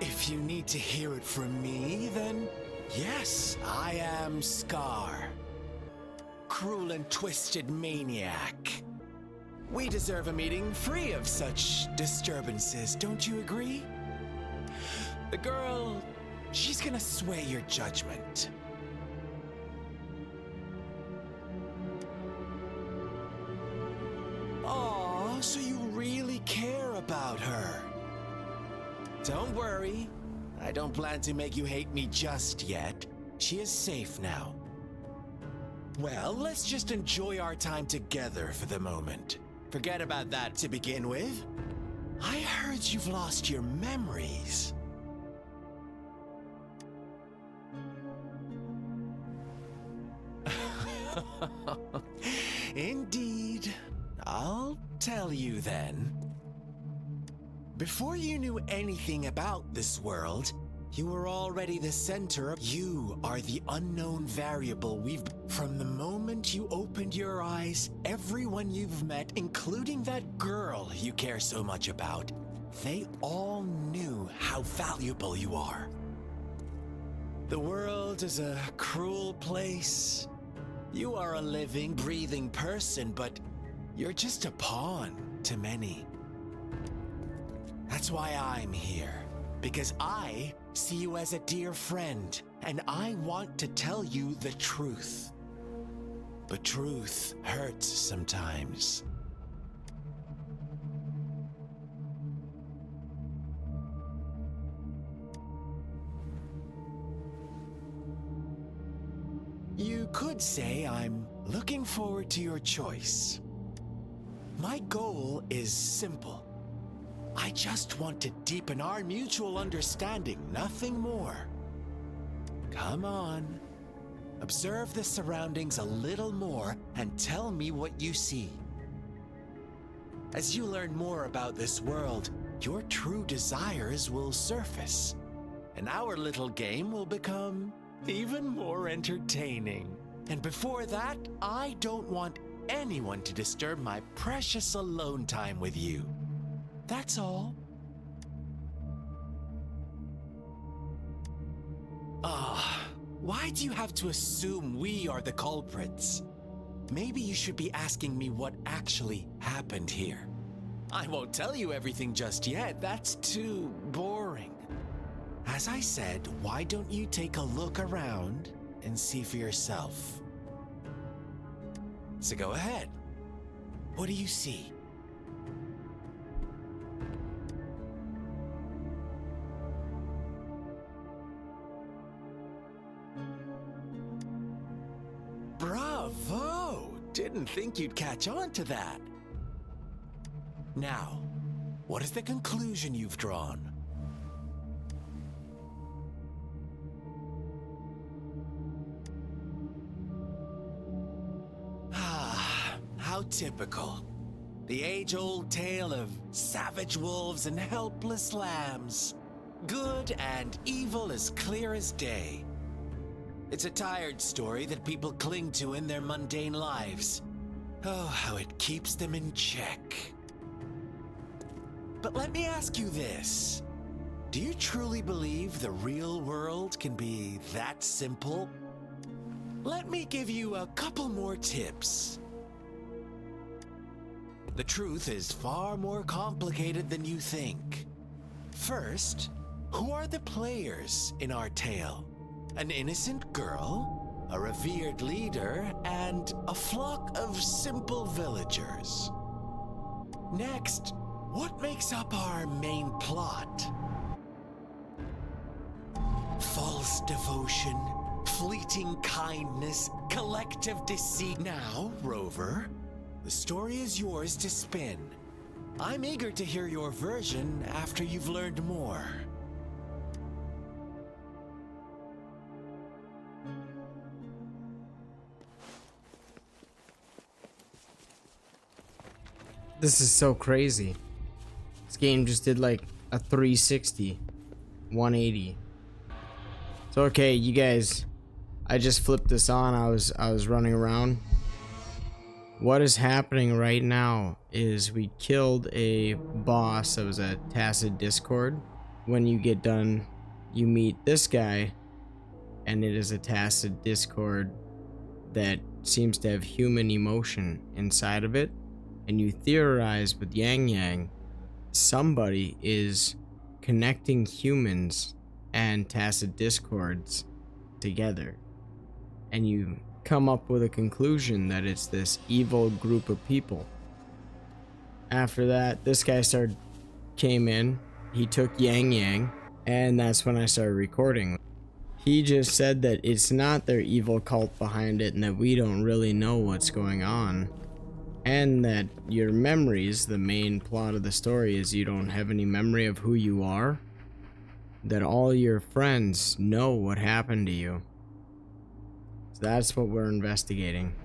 If you need to hear it from me, then yes, I am Scar. Cruel and twisted maniac. We deserve a meeting free of such disturbances, don't you agree? The girl, she's gonna sway your judgment. Aw, so you really care about her. Don't worry, I don't plan to make you hate me just yet. She is safe now. Well, let's just enjoy our time together for the moment. Forget about that to begin with. I heard you've lost your memories. Indeed. I'll tell you then. Before you knew anything about this world, you were already the center of... You are the unknown variable we've... From the moment you opened your eyes, everyone you've met, including that girl you care so much about, they all knew how valuable you are. The world is a cruel place. You are a living, breathing person, but you're just a pawn to many. That's why I'm here, because I see you as a dear friend, and I want to tell you the truth. But truth hurts sometimes. You could say I'm looking forward to your choice. My goal is simple. I just want to deepen our mutual understanding, nothing more. Come on. Observe the surroundings a little more and tell me what you see. As you learn more about this world, your true desires will surface, and our little game will become even more entertaining. And before that, I don't want anyone to disturb my precious alone time with you. That's all. Why do you have to assume we are the culprits? Maybe you should be asking me what actually happened here. I won't tell you everything just yet, that's too boring. As I said, why don't you take a look around and see for yourself? So go ahead. What do you see? Bravo! Didn't think you'd catch on to that. Now, what is the conclusion you've drawn? How typical. The age-old tale of savage wolves and helpless lambs. Good and evil as clear as day. It's a tired story that people cling to in their mundane lives. Oh, how it keeps them in check. But let me ask you this. Do you truly believe the real world can be that simple? Let me give you a couple more tips. The truth is far more complicated than you think. First, who are the players in our tale? An innocent girl, a revered leader, and a flock of simple villagers. Next, what makes up our main plot? False devotion, fleeting kindness, collective deceit. Now, Rover, the story is yours to spin. I'm eager to hear your version after you've learned more. This is so crazy. This game just did like a 360, 180. So okay, you guys, I just flipped this on. I was running around. What is happening right now is we killed a boss that was a tacit discord. when you get done, you meet this guy, and it is a tacit discord that seems to have human emotion inside of it, and you theorize with Yang Yang, somebody is connecting humans and tacit discords together, and you come up with a conclusion that it's this evil group of people. After that, this guy came in, he took Yang Yang, and that's when I started recording. He just said that it's not their evil cult behind it and that we don't really know what's going on. And that your memories, the main plot of the story is you don't have any memory of who you are. That all your friends know what happened to you. So that's what we're investigating.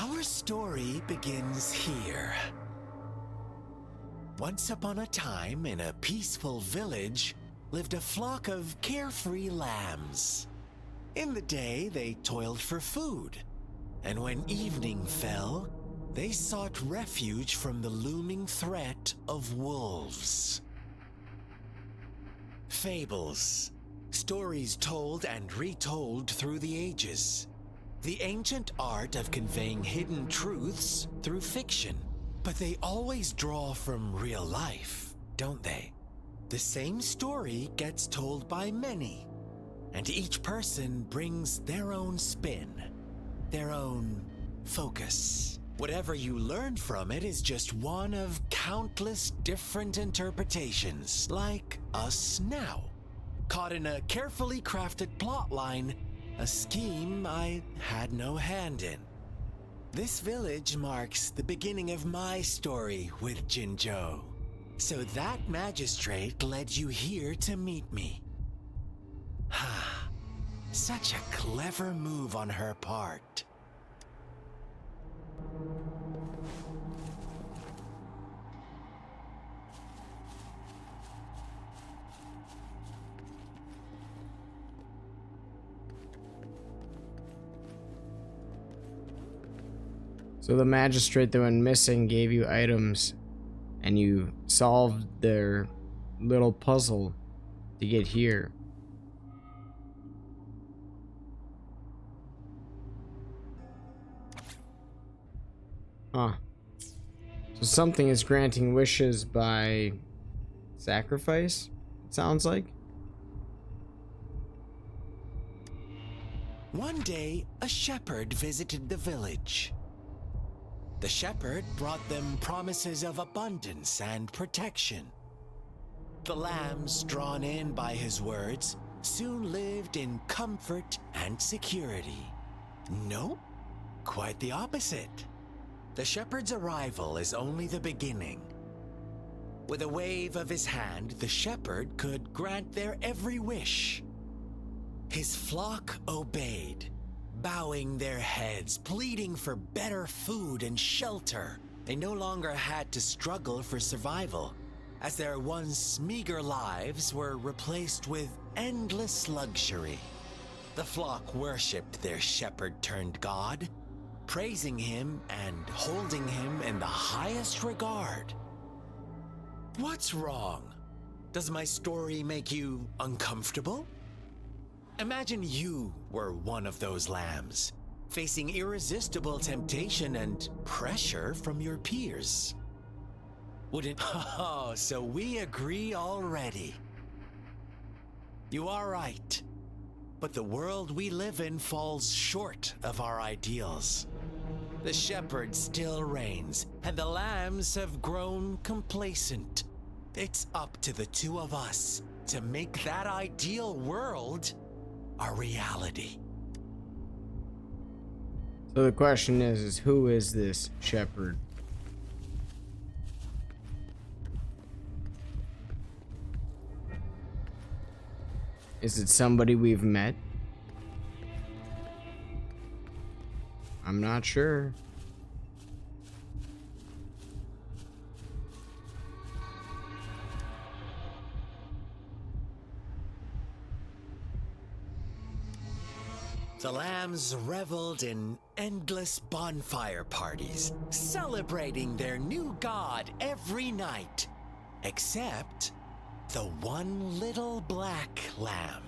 Our story begins here. Once upon a time, in a peaceful village, lived a flock of carefree lambs. In the day, they toiled for food, and when evening fell, they sought refuge from the looming threat of wolves. Fables, stories told and retold through the ages. The ancient art of conveying hidden truths through fiction. But they always draw from real life, don't they? The same story gets told by many, and each person brings their own spin, their own focus. Whatever you learn from it is just one of countless different interpretations, like us now. Caught in a carefully crafted plotline, a scheme I had no hand in. This village marks the beginning of my story with Jinzhou. So that magistrate led you here to meet me. Ha, such a clever move on her part. So the magistrate that went missing gave you items, and you solved their little puzzle to get here. Huh. So something is granting wishes by sacrifice, it sounds like. One day, a shepherd visited the village. The shepherd brought them promises of abundance and protection. The lambs, drawn in by his words, soon lived in comfort and security. Nope, quite the opposite. The shepherd's arrival is only the beginning. With a wave of his hand, the shepherd could grant their every wish. His flock obeyed, bowing their heads, pleading for better food and shelter. They no longer had to struggle for survival, as their once meager lives were replaced with endless luxury. The flock worshipped their shepherd-turned-god, praising him and holding him in the highest regard. What's wrong? Does my story make you uncomfortable? Imagine you were one of those lambs, facing irresistible temptation and pressure from your peers. Wouldn't... Oh, so we agree already. You are right, but the world we live in falls short of our ideals. The shepherd still reigns, and the lambs have grown complacent. It's up to the two of us to make that ideal world a reality. So the question is who is this shepherd? Is it somebody we've met? I'm not sure. The lambs reveled in endless bonfire parties, celebrating their new god every night. Except the one little black lamb.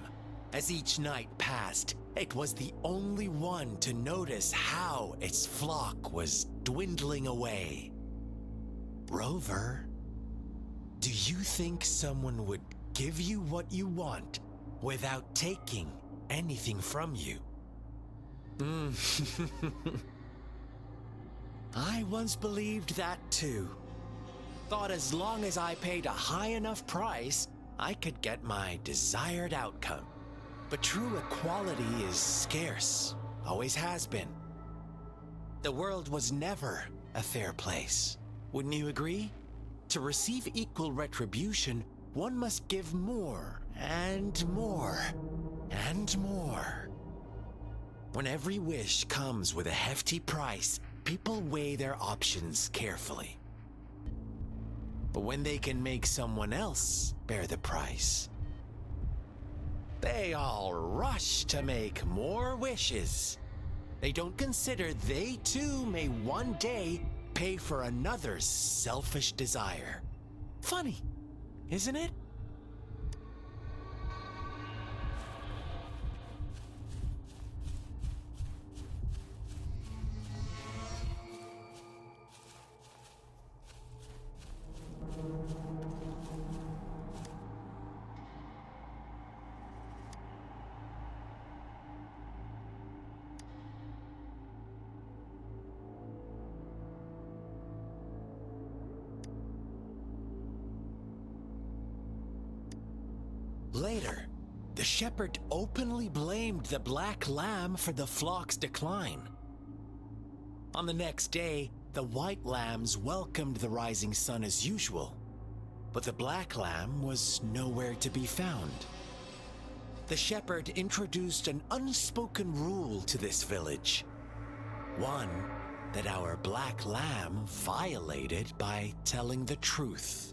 As each night passed, it was the only one to notice how its flock was dwindling away. Rover, do you think someone would give you what you want without taking anything from you? I once believed that too. Thought as long as I paid a high enough price, I could get my desired outcome. But true equality is scarce, always has been. The world was never a fair place. Wouldn't you agree? To receive equal retribution, one must give more and more and more. When every wish comes with a hefty price, people weigh their options carefully. But when they can make someone else bear the price, they all rush to make more wishes. They don't consider they too may one day pay for another's selfish desire. Funny, isn't it? Later, the shepherd openly blamed the black lamb for the flock's decline. On the next day, the white lambs welcomed the rising sun as usual, but the black lamb was nowhere to be found. The shepherd introduced an unspoken rule to this village, one that our black lamb violated by telling the truth.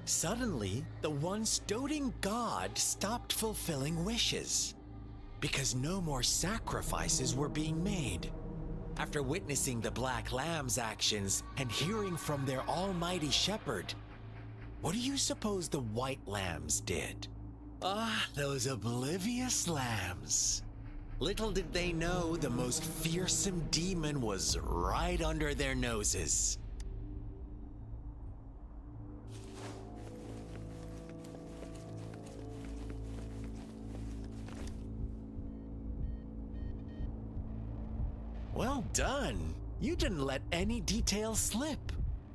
Suddenly, the once doting god stopped fulfilling wishes because no more sacrifices were being made. After witnessing the black lamb's actions and hearing from their almighty shepherd, what do you suppose the white lambs did? Those oblivious lambs. Little did they know the most fearsome demon was right under their noses. Well done. You didn't let any details slip.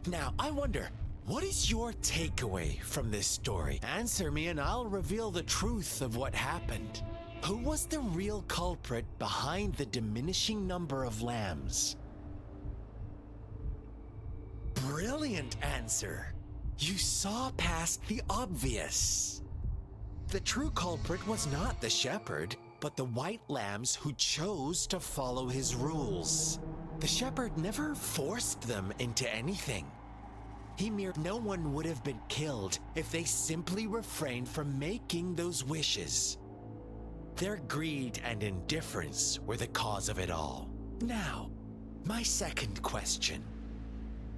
Now, I wonder, what is your takeaway from this story? Answer me and I'll reveal the truth of what happened. Who was the real culprit behind the diminishing number of lambs? Brilliant answer. You saw past the obvious. The true culprit was not the shepherd, but the white lambs who chose to follow his rules. The shepherd never forced them into anything. No one would have been killed if they simply refrained from making those wishes. Their greed and indifference were the cause of it all. Now, my second question.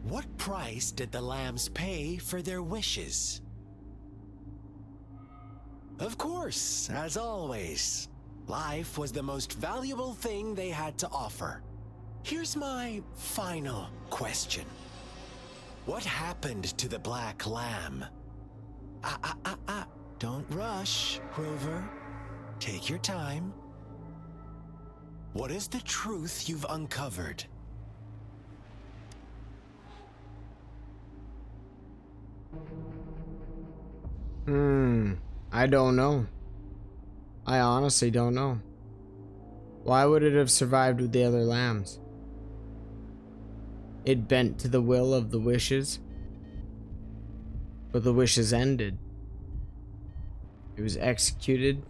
What price did the lambs pay for their wishes? Of course, as always, life was the most valuable thing they had to offer. Here's my final question. What happened to the black lamb? Don't rush, Rover. Take your time. What is the truth you've uncovered? I don't know. I honestly don't know. Why would it have survived with the other lambs? It bent to the will of the wishes, but the wishes ended. It was executed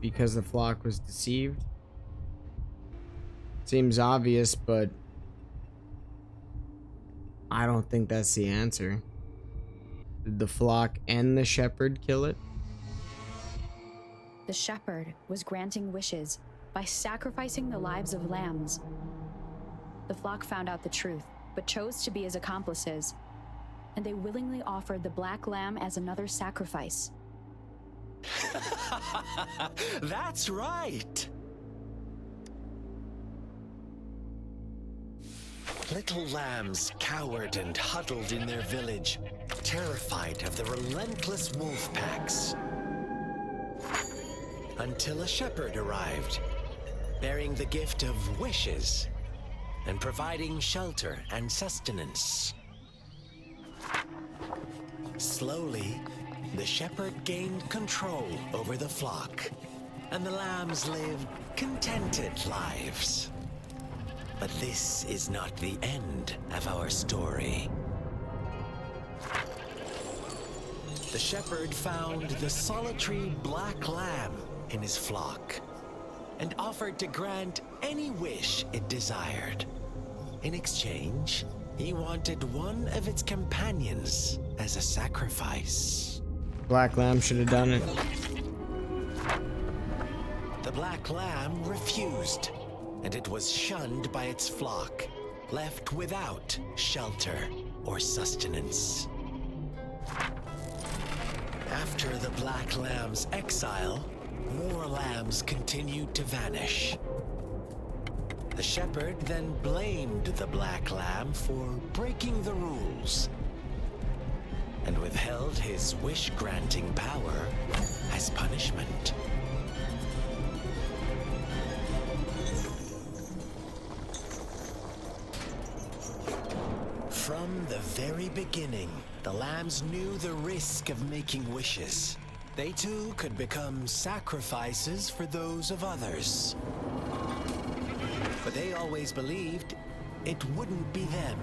because the flock was deceived. Seems obvious, but I don't think that's the answer. Did the flock and the shepherd kill it? The shepherd was granting wishes by sacrificing the lives of lambs. The flock found out the truth, but chose to be his accomplices, and they willingly offered the black lamb as another sacrifice. That's right! Little lambs cowered and huddled in their village, terrified of the relentless wolf packs. Until a shepherd arrived, bearing the gift of wishes and providing shelter and sustenance. Slowly, the shepherd gained control over the flock, and the lambs lived contented lives. But this is not the end of our story. The shepherd found the solitary black lamb in his flock and offered to grant any wish it desired. In exchange, he wanted one of its companions as a sacrifice. Black lamb should have done it. The black lamb refused, and it was shunned by its flock, left without shelter or sustenance. After the black lamb's exile, more lambs continued to vanish. The shepherd then blamed the black lamb for breaking the rules and withheld his wish-granting power as punishment. From the very beginning, the lambs knew the risk of making wishes. They too could become sacrifices for those of others. But they always believed it wouldn't be them.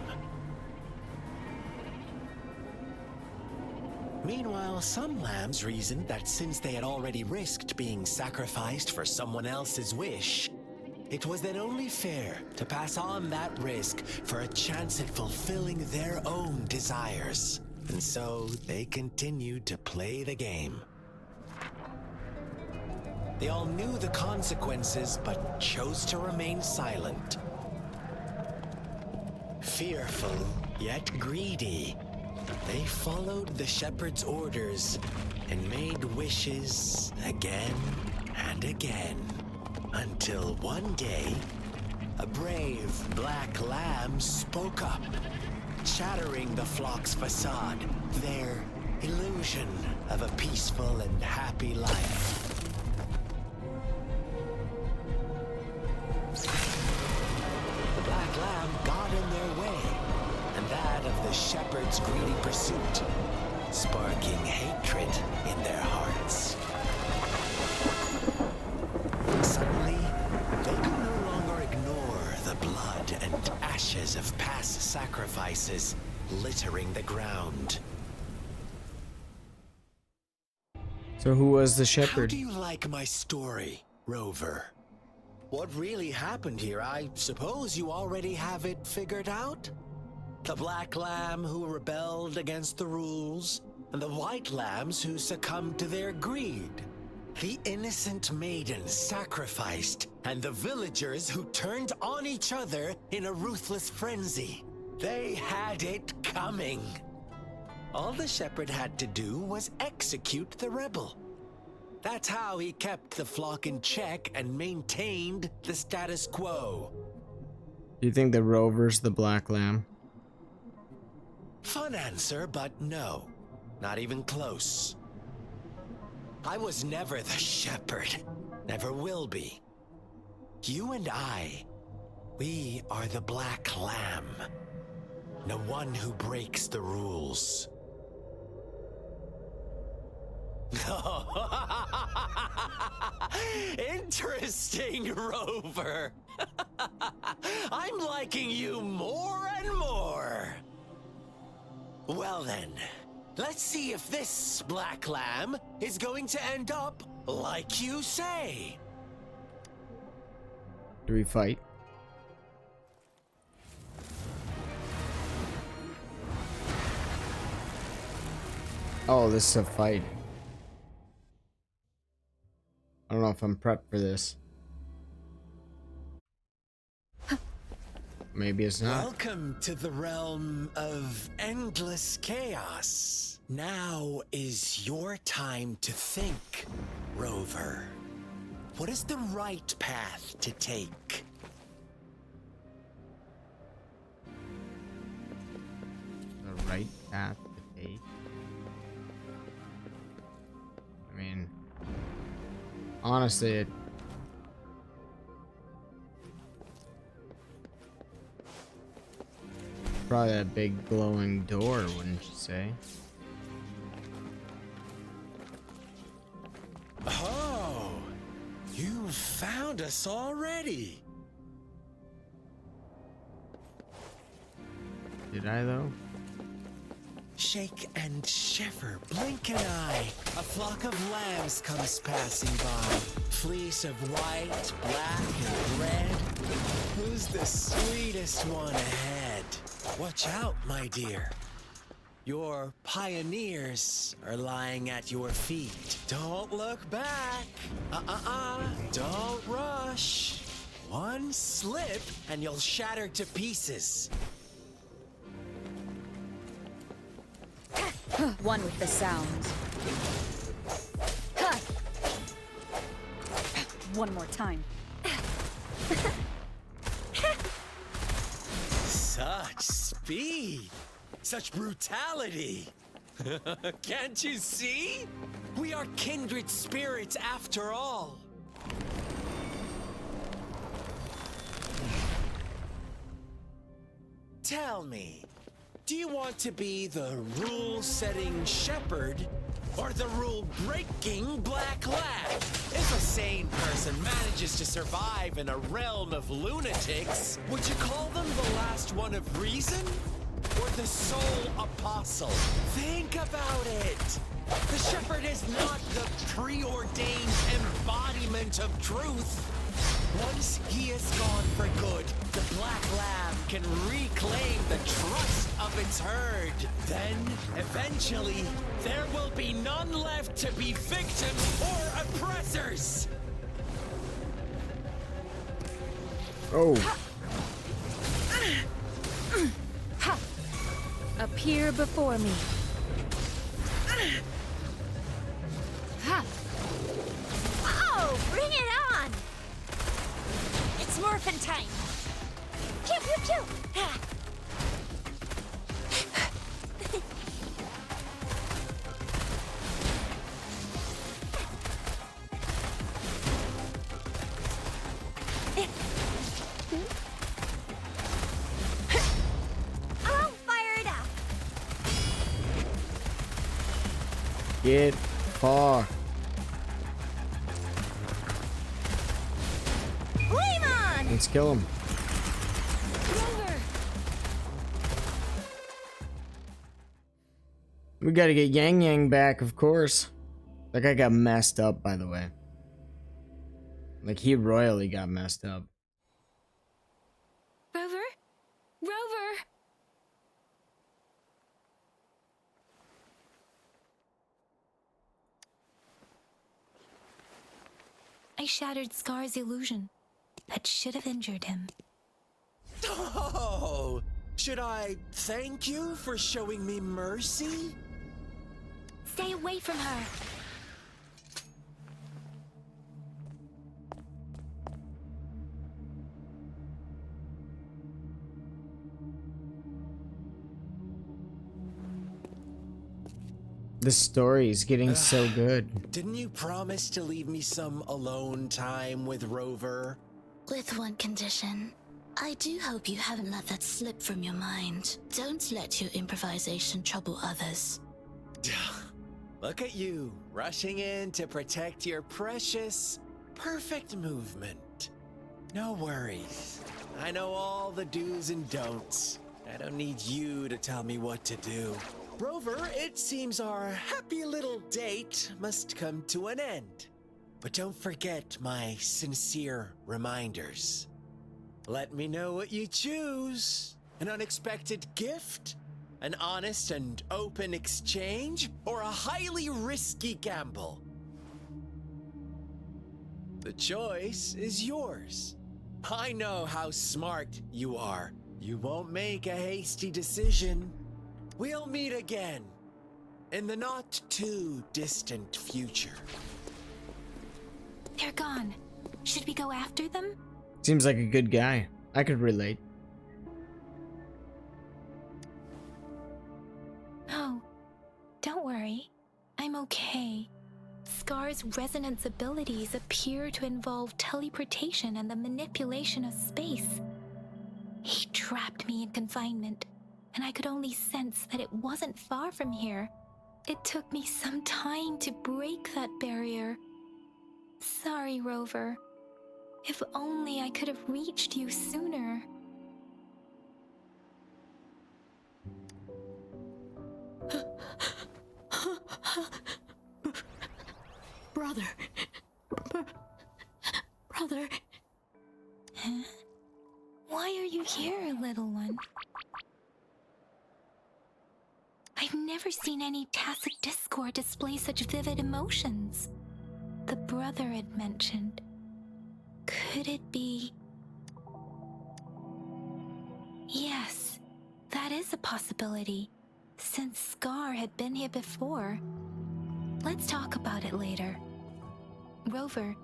Meanwhile, some lambs reasoned that since they had already risked being sacrificed for someone else's wish, it was then only fair to pass on that risk for a chance at fulfilling their own desires. And so they continued to play the game. They all knew the consequences, but chose to remain silent. Fearful, yet greedy, they followed the shepherd's orders and made wishes again and again. Until one day, a brave black lamb spoke up, shattering the flock's facade, their illusion of a peaceful and happy life. The black lamb got in their way, and that of the shepherd's greedy pursuit, sparking hatred in their hearts. Suddenly, they could no longer ignore the blood and ashes of past sacrifices littering the ground. So who was the How shepherd? do you like my story, Rover? What really happened here? I suppose you already have it figured out? The black lamb who rebelled against the rules, and the white lambs who succumbed to their greed. The innocent maiden sacrificed, and the villagers who turned on each other in a ruthless frenzy. They had it coming. All the shepherd had to do was execute the rebel. That's how he kept the flock in check and maintained the status quo. Do you think the rover's the black lamb? Fun answer, but no. Not even close. I was never the shepherd. Never will be. You and I, we are the black lamb. The one who breaks the rules. Interesting, Rover. I'm liking you more and more. Well then, let's see if this black lamb is going to end up like you say. Do we fight? Oh, this is a fight. I don't know if I'm prepped for this. Maybe it's not. Welcome to the realm of endless chaos. Now is your time to think, Rover. What is the right path to take? The right path to take? I mean, honestly, probably that big glowing door, wouldn't you say? Oh, you found us already. Did I though? Shake and shiver, blink an eye. A flock of lambs comes passing by. Fleece of white, black, and red. Who's the sweetest one ahead? Watch out, my dear. Your pioneers are lying at your feet. Don't look back. Don't rush. One slip and you'll shatter to pieces. One with the sounds. One more time. Such speed. Such brutality. Can't you see? We are kindred spirits after all. Tell me, do you want to be the rule-setting shepherd or the rule-breaking black lad? If a sane person manages to survive in a realm of lunatics, would you call them the last one of reason? Or the sole apostle? Think about it. The shepherd is not the preordained embodiment of truth. Once he is gone for good, the black lamb can reclaim the trust of its herd. Then, eventually, there will be none left to be victims or oppressors. Oh. Appear before me. Oh, bring it on! It's morphin' time. Pew pew pew. I'll fire it up. Get far. Flame on! Let's kill him. Rover! We gotta get Yang Yang back, of course. That guy got messed up, by the way. Like, he royally got messed up. Rover? Rover! I shattered Scar's illusion. That should have injured him. Oh, should I thank you for showing me mercy? Stay away from her. This story is getting so good. Didn't you promise to leave me some alone time with Rover? With one condition. I do hope you haven't let that slip from your mind. Don't let your improvisation trouble others. Look at you, rushing in to protect your precious, perfect movement. No worries. I know all the do's and don'ts. I don't need you to tell me what to do. Rover, it seems our happy little date must come to an end. But don't forget my sincere reminders. Let me know what you choose. An unexpected gift? An honest and open exchange? Or a highly risky gamble? The choice is yours. I know how smart you are. You won't make a hasty decision. We'll meet again in the not too distant future. They're gone. Should we go after them? Seems like a good guy. I could relate. No, don't worry. I'm okay. Scar's resonance abilities appear to involve teleportation and the manipulation of space. He trapped me in confinement, and I could only sense that it wasn't far from here. It took me some time to break that barrier. Sorry, Rover. If only I could have reached you sooner. Brother. Brother. Huh? Why are you here, little one? I've never seen any tacit discord display such vivid emotions. The brother had mentioned. Could it be... Yes, that is a possibility, since Scar had been here before. Let's talk about it later. Rover,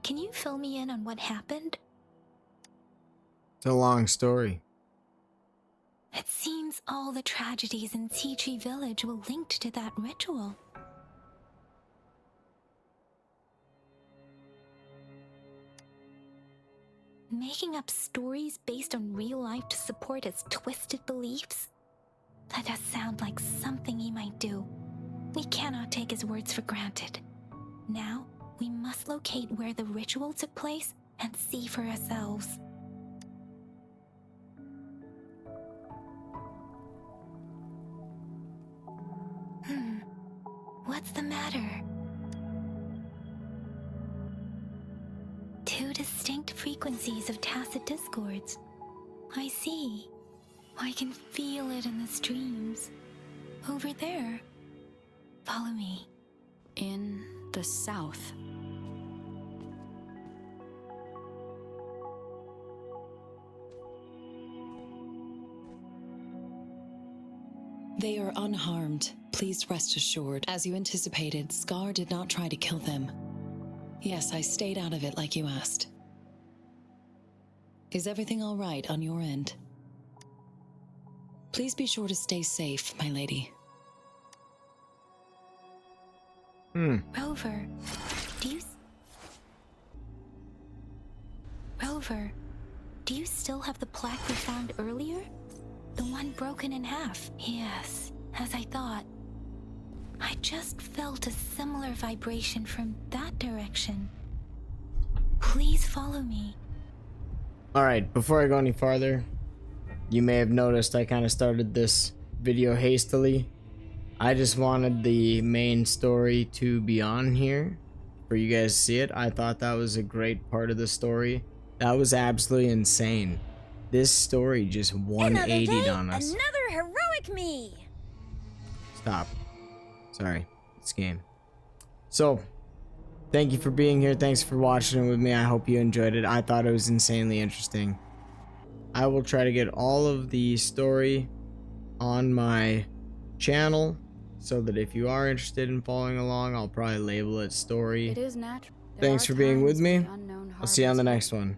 can you fill me in on what happened? It's a long story. It seems all the tragedies in Tea Tree Village were linked to that ritual. Making up stories based on real life to support his twisted beliefs? That does sound like something he might do. We cannot take his words for granted. Now, we must locate where the ritual took place and see for ourselves. What's the matter? Two distinct frequencies of tacit discords. I see. I can feel it in the streams. Over there. Follow me. In the south. They are unharmed. Please rest assured. As you anticipated, Scar did not try to kill them. Yes, I stayed out of it like you asked. Is everything all right on your end? Please be sure to stay safe, my lady. Rover, do you still have the plaque we found earlier? The one broken in half? Yes, as I thought. I just felt a similar vibration from that direction. Please follow me. Alright, before I go any farther, you may have noticed I kind of started this video hastily. I just wanted the main story to be on here for you guys to see it. I thought that was a great part of the story. That was absolutely insane. This story just 180'd on us. Another heroic me. Stop. Sorry, it's game. So, thank you for being here. Thanks for watching it with me. I hope you enjoyed it. I thought it was insanely interesting. I will try to get all of the story on my channel so that if you are interested in following along, I'll probably label it story. It is natural. Thanks for being with me. I'll see you on the next one.